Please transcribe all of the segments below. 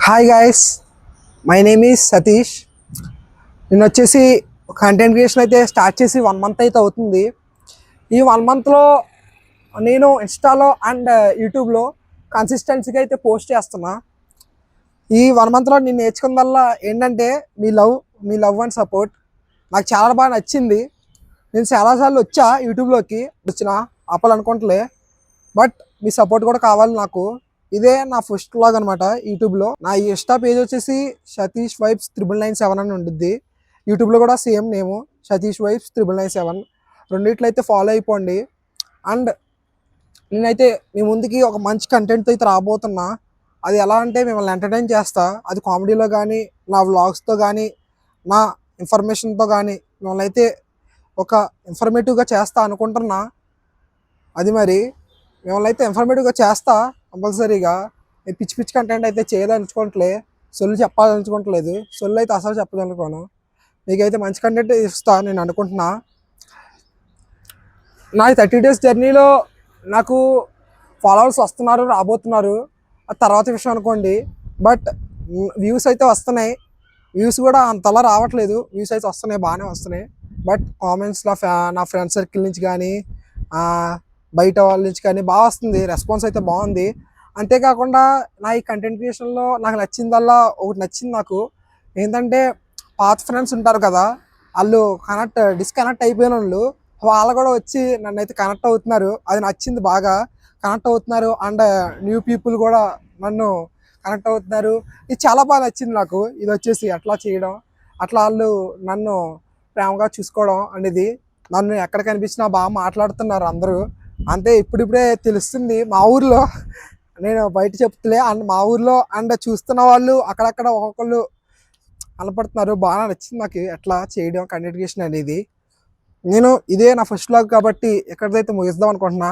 Hi guys, my name is Satish. నేను వచ్చేసి content creation అయితే స్టార్ట్ చేసి 1 మంత్ అయితే అవుతుంది. ఈ 1 మంత్లో నేను ఇన్స్టాలో అండ్ యూట్యూబ్లో కన్సిస్టెన్సీగా అయితే పోస్ట్ చేస్తున్నా. ఈ 1 మంత్లో నేను నేర్చుకున్నదల్లా ఏంటంటే మీ లవ్ అండ్ సపోర్ట్ నాకు చాలా బాగా నచ్చింది. నేను చాలాసార్లు వచ్చా యూట్యూబ్లోకి ఆపాలనుకోవట్లే, బట్ మీ సపోర్ట్ కూడా కావాలి నాకు. ఇదే నా ఫస్ట్ వ్లాగ్ అనమాట యూట్యూబ్లో. నా ఇన్స్టా పేజ్ వచ్చేసి సతీష్ వైబ్స్ 9997 అని ఉండిద్ది. యూట్యూబ్లో కూడా సేమ్ నేము సతీష్ వైబ్స్ 9997. రెండిట్లో అయితే ఫాలో అయిపోండి. అండ్ నేనైతే మీ ముందుకి ఒక మంచి కంటెంట్తో అయితే రాబోతున్నా. అది ఎలా అంటే మిమ్మల్ని ఎంటర్టైన్ చేస్తా. అది కామెడీలో కానీ, నా వ్లాగ్స్తో కానీ, నా ఇన్ఫర్మేషన్తో కానీ మిమ్మల్ని అయితే ఒక ఇన్ఫర్మేటివ్గా చేస్తా అనుకుంటున్నా. అది మరి మిమ్మల్ని అయితే ఇన్ఫర్మేటివ్గా చేస్తా కంపల్సరీగా. పిచ్చి పిచ్చి కంటెంట్ అయితే చేయాలనుకోవట్లే, సొల్లు చెప్పాలనుకోవట్లేదు. సొల్లు అయితే అసలు చెప్పదనుకోను. మీకైతే మంచి కంటెంట్ ఇస్తా నేను అనుకుంటున్నా. నా 30 days జర్నీలో నాకు ఫాలోవర్స్ వస్తున్నారు, రాబోతున్నారు. అది తర్వాత విషయం అనుకోండి. బట్ వ్యూస్ అయితే వస్తున్నాయి. వ్యూస్ కూడా అంతలా రావట్లేదు, వ్యూస్ అయితే వస్తున్నాయి, బాగానే వస్తున్నాయి. బట్ కామెంట్స్లో నా ఫ్రెండ్ సర్కిల్ నుంచి కానీ, బయట వాళ్ళ నుంచి కానీ బాగా వస్తుంది, రెస్పాన్స్ అయితే బాగుంది. అంతేకాకుండా నా ఈ కంటెంట్ క్రియేషన్లో నాకు నచ్చిందల్లా ఒకటి నచ్చింది నాకు. ఏంటంటే పాత ఫ్రెండ్స్ ఉంటారు కదా, వాళ్ళు డిస్కనెక్ట్ అయిపోయిన వాళ్ళు కూడా వచ్చి నన్ను అయితే కనెక్ట్ అవుతున్నారు. అది నచ్చింది, బాగా కనెక్ట్ అవుతున్నారు. అండ్ న్యూ పీపుల్ కూడా నన్ను కనెక్ట్ అవుతున్నారు. ఇది చాలా బాగా నచ్చింది నాకు. ఇది వచ్చేసి అట్లా చేయడం, అట్లా వాళ్ళు నన్ను ప్రేమగా చూసుకోవడం అనేది. నన్ను ఎక్కడ కనిపించినా బాగా మాట్లాడుతున్నారు అందరూ. అంతే ఇప్పుడిప్పుడే తెలుస్తుంది మా ఊర్లో, నేను బయట చెప్తలే. అండ్ మా ఊర్లో అండ్ చూస్తున్న వాళ్ళు అక్కడక్కడ ఒక్కొక్కళ్ళు కనపడుతున్నారు. బాగా నచ్చింది నాకు ఎట్లా చేయడం కంటెంట్ క్రియేషన్ అనేది. ఇదే నా ఫస్ట్ వ్లాగ్ కాబట్టి ఎక్కడిదైతే ముగిద్దాం అనుకుంటున్నా.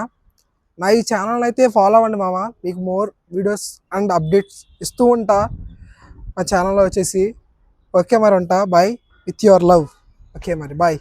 నా ఈ ఛానల్ అయితే ఫాలో అవ్వండి మామ. మీకు మోర్ వీడియోస్ అండ్ అప్డేట్స్ ఇస్తూ ఉంటా నా ఛానల్లో వచ్చేసి. ఓకే మరి, ఉంటా. Boy with your love. Okay మరి, బాయ్.